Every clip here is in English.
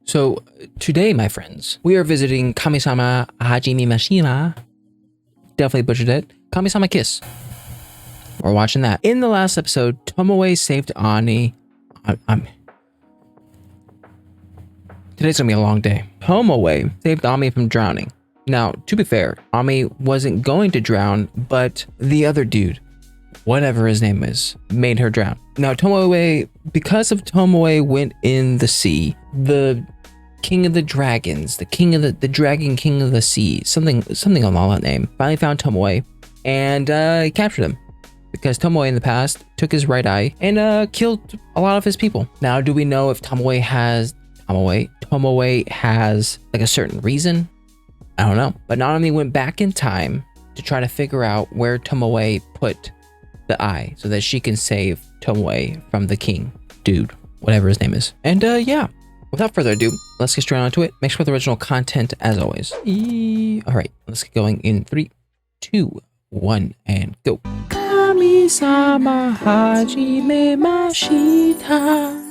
So today, my friends, we are visiting Kamisama Mashima. Definitely butchered it. Kamisama Kiss. We're watching that. In the last episode, Tomoe saved Ani. Today's gonna be a long day. Tomoe saved Ami from drowning. Now, to be fair, Ami wasn't going to drown, but the other dude, whatever his name is, made her drown. Now, Tomoe, because of Tomoe went in the sea, the king of the dragons, the king of the dragon king of the sea, something along that name, finally found Tomoe and captured him. Because Tomoe in the past took his right eye and killed a lot of his people. Now, do we know if Tomoe has like a certain reason? I don't know. But Nanami went back in time to try to figure out where Tomoe put the eye so that she can save Tomoe from the king dude, whatever his name is. And yeah, without further ado, let's get straight onto it. Make sure the original content as always. All right, let's get going in 3, 2, 1, and go. Kamisama Hajime Mashita.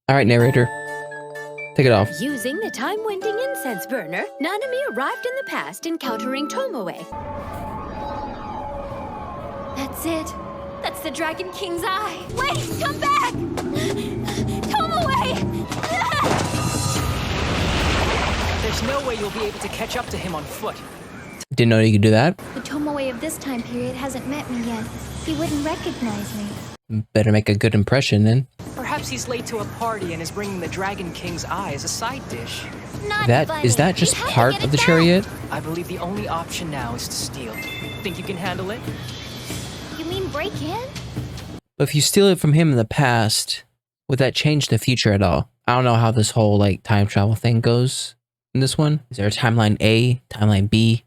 All right, narrator, take it off. Using the time-winding incense burner, Nanami arrived in the past, encountering Tomoe. That's it. That's the Dragon King's eye. Wait, come back! Tomoe! There's no way you'll be able to catch up to him on foot. Didn't know you could do that. The Tomoe of this time period hasn't met me yet. He wouldn't recognize me. Better make a good impression then. Perhaps he's late to a party and is bringing the Dragon King's eye as a side dish. Is that just part of the chariot? I believe the only option now is to steal. Think you can handle it? You mean break in? But if you steal it from him in the past, would that change the future at all? I don't know how this whole like time travel thing goes in this one. Is there a timeline A, timeline B?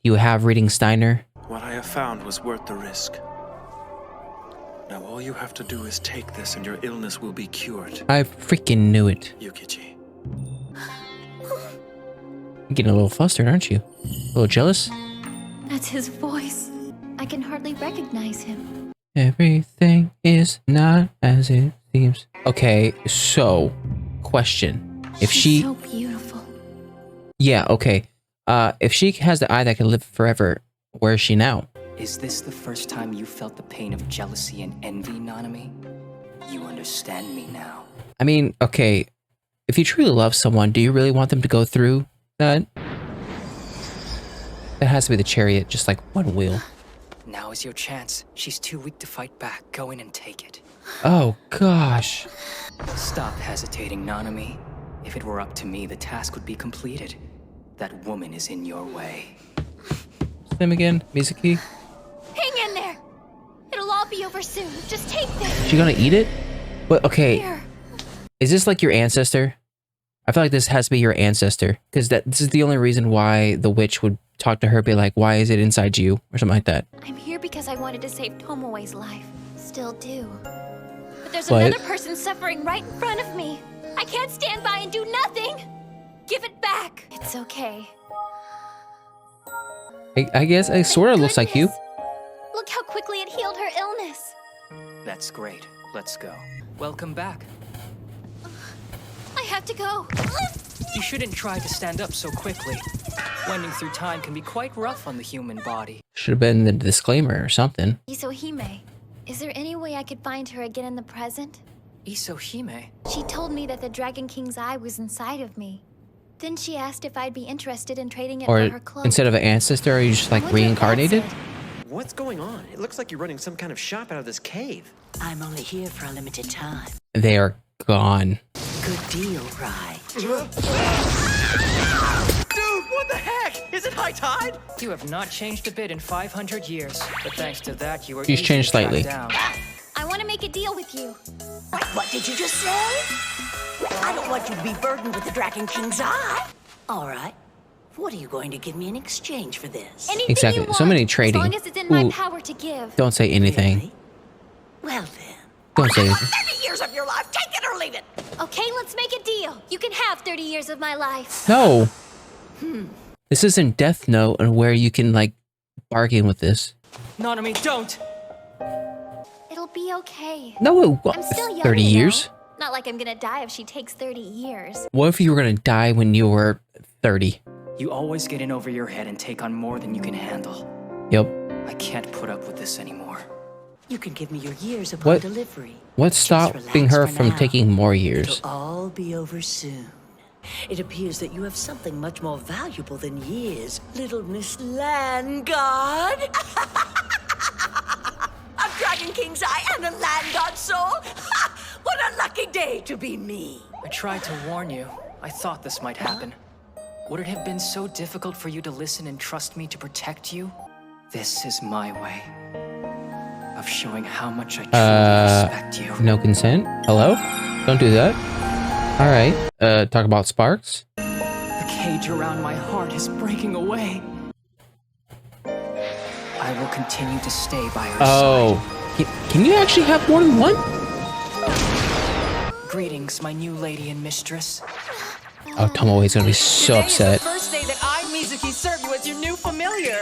You have reading Steiner? What I have found was worth the risk. Now all you have to do is take this and your illness will be cured. I freaking knew it. Yukichi. You're getting a little flustered, aren't you? A little jealous? That's his voice. I can hardly recognize him. Everything is not as it seems. Okay, so, question. If She's so beautiful. Yeah, okay. If she has the eye that can live forever, where is she now? Is this the first time you felt the pain of jealousy and envy, Nanami? You understand me now. I mean, okay, if you truly love someone, do you really want them to go through that? That has to be the chariot, just like one wheel. Now is your chance. She's too weak to fight back. Go in and take it. Oh, gosh. Stop hesitating, Nanami. If it were up to me, the task would be completed. That woman is in your way. Him again, Mizuki. Hang in there. It'll all be over soon. Just take this. She gonna eat it? But okay, Here. is this like your ancestor? I feel like this has to be your ancestor, because this is the only reason why the witch would talk to her, be like, why is it inside you? Or something like that. I'm here because I wanted to save Tomoe's life. Still do. But there's What? another person suffering right in front of me. I can't stand by and do nothing. Give it back. It's okay. I guess it sort of looks like you. Goodness. Look how quickly it healed her illness. That's great. Let's go. Welcome back. I have to go. You shouldn't try to stand up so quickly. Wending through time can be quite rough on the human body. Should have been the disclaimer or something. Isohime, is there any way I could find her again in the present? Isohime? She told me that the Dragon King's eye was inside of me. Then she asked if I'd be interested in trading it for Or her cloak. instead of an ancestor, are you just like Wonder if that's reincarnated? it. What's going on? It looks like you're running some kind of shop out of this cave. I'm only here for a limited time. They are gone. Good deal, right? Dude, what the heck? Is it high tide? You have not changed a bit in 500 years. But thanks to that, you were She's easy changed to track slightly. down. I want to make a deal with you. What did you just say? I don't want you to be burdened with the Dragon King's eye. All right. What are you going to give me in exchange for this? Anything Exactly. you So want, many trading. As long as it's in my Ooh. power to give. Don't say anything. Really? Well then. Don't say anything. 30 years of your life, take it or leave it. Okay, let's make a deal. You can have 30 years of my life. No. This isn't Death Note and where you can like bargain with this. Nanami, don't! It'll It'll be okay. No, it I'm still young, 30 you know. years? Not like I'm gonna die if she takes 30 years. What if you were gonna die when you were 30? You always get in over your head and take on more than you can handle. Yep. I can't put up with this anymore. You can give me your years upon What? delivery. What's Just stopping relax her for from now. taking more years? It'll all be over soon. It appears that you have something much more valuable than years, little Miss Land God. A Dragon King's eye and a Land God soul. What a lucky day to be me. I tried to warn you. I thought this might happen. Would it have been so difficult for you to listen and trust me to protect you? This is my way of showing how much I truly respect you. No consent? Hello? Don't do that. Alright. Talk about sparks? The cage around my heart is breaking away. I will continue to stay by her side. Can you actually have more than one? Greetings, my new lady and mistress. Oh, Tomoe's gonna be so upset. First day that I, Mizuki, serve you as your new familiar.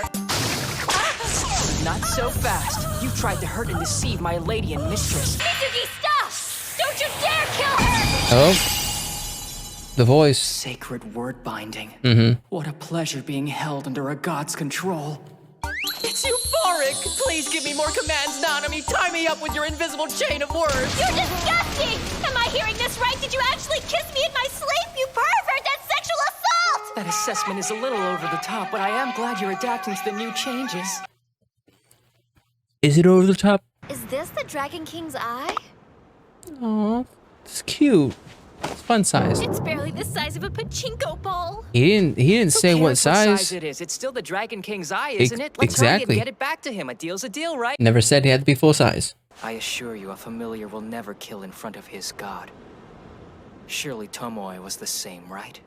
Not so fast. You tried to hurt and deceive my lady and mistress. Mizuki, stop! Don't you dare kill her! Oh. The voice. Sacred word binding. Mm-hmm. What a pleasure being held under a god's control. It's euphoric! Please give me more commands, Nanami! Tie me up with your invisible chain of words! You're disgusting! Am I hearing this right? Did you actually kiss me in my sleep, you pervert? That's sexual assault! That assessment is a little over the top, but I am glad you're adapting to the new changes. Is it over the top? Is this the Dragon King's eye? Aw, it's cute. It's fun size. It's barely the size of a pachinko ball. He didn't say Who what cares size. it is? It's still the Dragon King's eye, isn't it? Let's exactly. hurry and get it back to him. A deal's a deal, right? Never said he had to be full size. I assure you, a familiar will never kill in front of his god. Surely Tomoe was the same, right?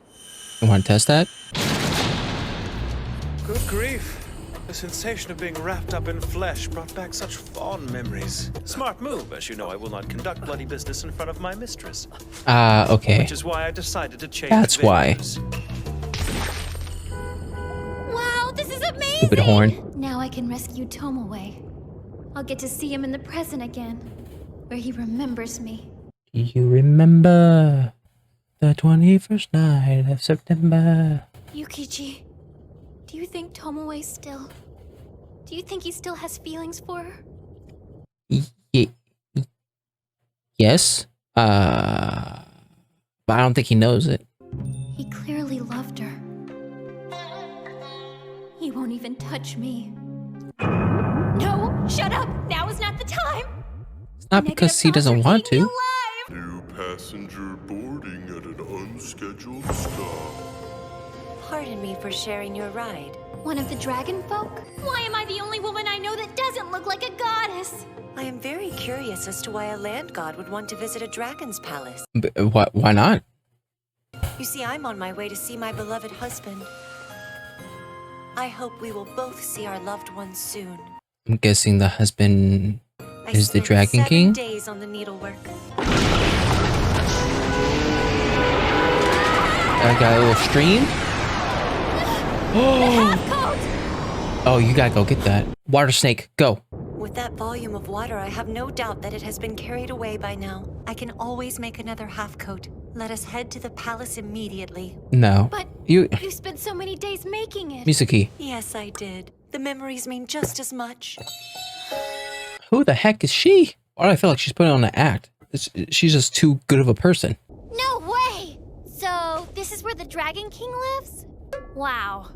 You want to test that? Good grief. The sensation of being wrapped up in flesh brought back such fond memories. Smart move, as you know I will not conduct bloody business in front of my mistress. Okay. Which is why I decided to change That's why. venues. Wow, this is amazing! Stupid horn. Now I can rescue Tomoe. I'll get to see him in the present again, where he remembers me. Do you remember the 21st night of September? Yukichi, do you think Tomoe still... Do you think he still has feelings for her? Yes. But I don't think he knows it. He clearly loved her. He won't even touch me. No, shut up! Now is not the time! It's not because he doesn't want to. New passenger boarding at an unscheduled stop. Pardon me for sharing your ride. One of the dragon folk? Why am I the only woman I know that doesn't look like a goddess? I am very curious as to why a land god would want to visit a dragon's palace. Why not? You see, I'm on my way to see my beloved husband. I hope we will both see our loved ones soon. I'm guessing the husband I is the spent Dragon 7 King? days on the needlework. I got a little stream. Oh, you gotta go get that. Water snake, go. With that volume of water, I have no doubt that it has been carried away by now. I can always make another half coat. Let us head to the palace immediately. No. But You spent so many days making it. Mizuki, Yes, I did. The memories mean just as much. who the heck is she? Why do I feel like she's putting on an act? She's just too good of a person. No way! So, this is where the Dragon King lives? Wow.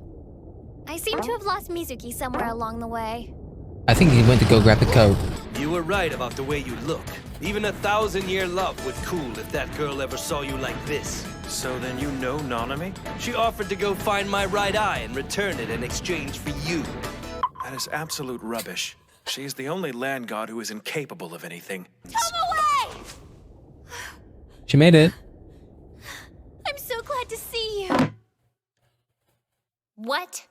I seem to have lost Mizuki somewhere along the way. I think he went to go grab the coat. You were right about the way you look. Even a 1,000-year love would cool if that girl ever saw you like this. So then you know Nanami? She offered to go find my right eye and return it in exchange for you. That is absolute rubbish. She is the only land god who is incapable of anything. Tomoe! She made it. I'm so glad to see you. What?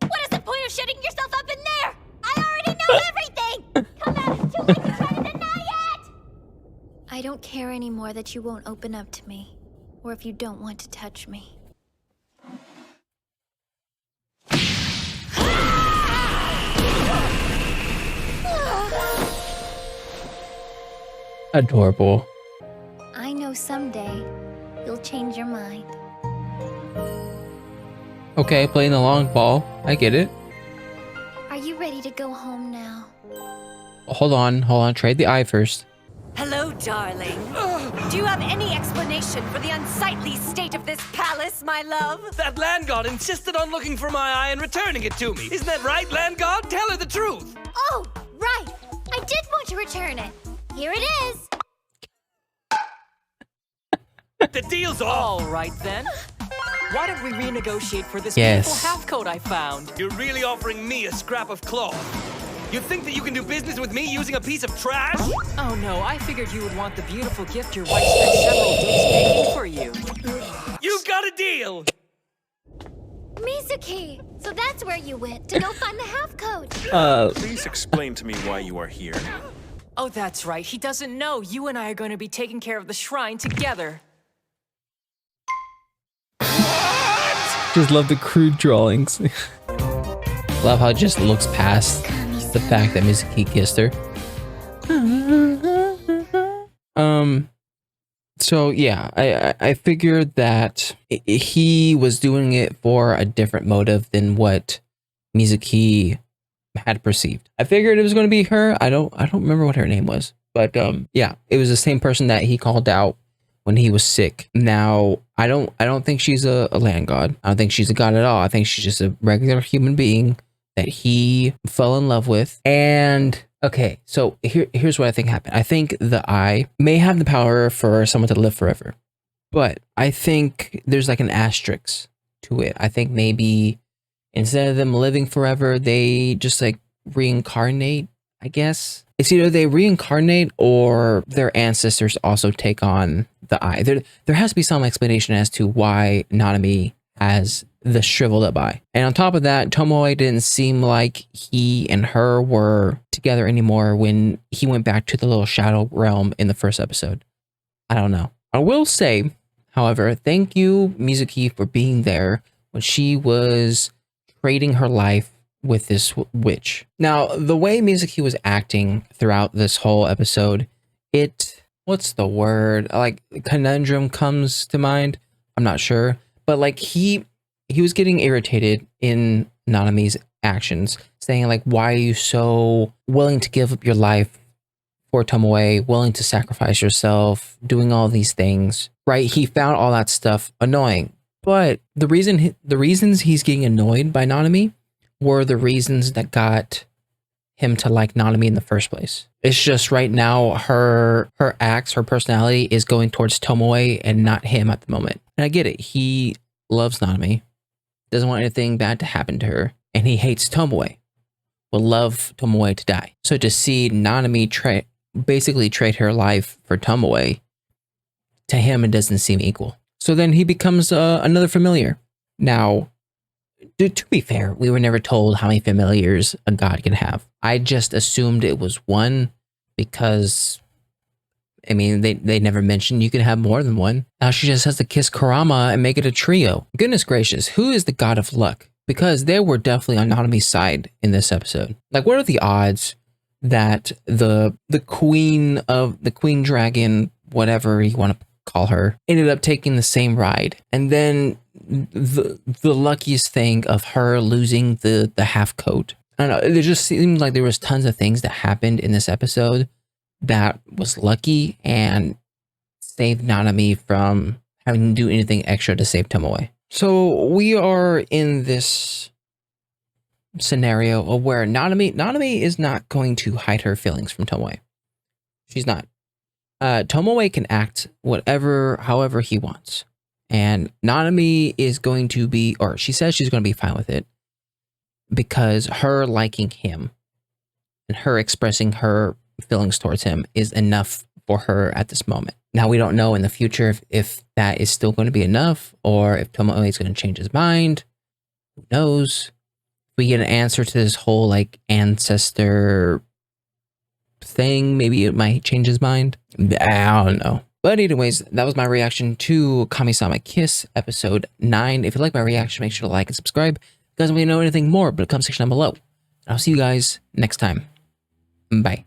What is the point of shutting yourself up in there? I already know everything! Come out, it's too late to try to deny it! I don't care anymore that you won't open up to me, or if you don't want to touch me. Adorable. I know someday you'll change your mind. Okay, playing the long ball. I get it. Are you ready to go home now? Hold on. Trade the eye first. Hello, darling. Do you have any explanation for the unsightly state of this palace, my love? That land god insisted on looking for my eye and returning it to me. Isn't that right, land god? Tell her the truth. Oh, right. I did want to return it. Here it is. The deal's off. All right then. Why don't we renegotiate for this Yes. beautiful half coat I found? You're really offering me a scrap of cloth. You think that you can do business with me using a piece of trash? Oh no, I figured you would want the beautiful gift your wife spent several days making for you. You've got a deal. Mizuki! So that's where you went, to go find the half coat. Please explain to me why you are here. Oh, that's right. He doesn't know you and I are going to be taking care of the shrine together. Just love the crude drawings. Love how it just looks past the fact that Mizuki kissed her. So yeah, I figured that he was doing it for a different motive than what Mizuki had perceived. I figured it was going to be her. I don't remember what her name was, but yeah, it was the same person that he called out when he was sick. Now, I don't think she's a land god. I don't think she's a god at all. I think she's just a regular human being that he fell in love with. And okay, so here's what I think happened. I think the eye may have the power for someone to live forever, but I think there's like an asterisk to it. I think maybe instead of them living forever, they just like reincarnate, I guess. It's either they reincarnate or their ancestors also take on the eye. There has to be some explanation as to why Nanami has the shriveled up eye. And on top of that, Tomoe didn't seem like he and her were together anymore when he went back to the little shadow realm in the first episode. I don't know. I will say, however, thank you, Mizuki, for being there when she was trading her life with this witch. Now, the way Mizuki was acting throughout this whole episode, what's the word? Like, conundrum comes to mind. I'm not sure. But like he was getting irritated in Nanami's actions, saying like, why are you so willing to give up your life for Tomoe, willing to sacrifice yourself, doing all these things, right? He found all that stuff annoying. But the reasons he's getting annoyed by Nanami were the reasons that got him to like Nanami in the first place. It's just right now her acts, her personality is going towards Tomoe and not him at the moment. And I get it. He loves Nanami, doesn't want anything bad to happen to her, and he hates Tomoe, will love Tomoe to die. So to see Nanami basically trade her life for Tomoe, to him it doesn't seem equal. So then he becomes another familiar. Now, to be fair, we were never told how many familiars a god can have. I just assumed it was one because, I mean, they never mentioned you can have more than one. Now she just has to kiss Kurama and make it a trio. Goodness gracious, who is the god of luck? Because they were definitely on Nanami's side in this episode. Like, what are the odds that the queen dragon, whatever you want to call her, ended up taking the same ride? And then the luckiest thing of her losing the half coat. I don't know, it just seemed like there was tons of things that happened in this episode that was lucky and saved Nanami from having to do anything extra to save Tomoe. So we are in this scenario of where Nanami is not going to hide her feelings from Tomoe. She's not. Tomoe can act however he wants. And Nanami is going to be, or she says she's going to be fine with it, because her liking him and her expressing her feelings towards him is enough for her at this moment. Now, we don't know in the future if that is still going to be enough, or if Tomoe is going to change his mind. Who knows? We get an answer to this whole like ancestor thing. Maybe it might change his mind. I don't know. But anyways, that was my reaction to Kamisama Kiss episode 9. If you like my reaction, make sure to like and subscribe. If you guys want to know anything more, but comment section down below. I'll see you guys next time. Bye.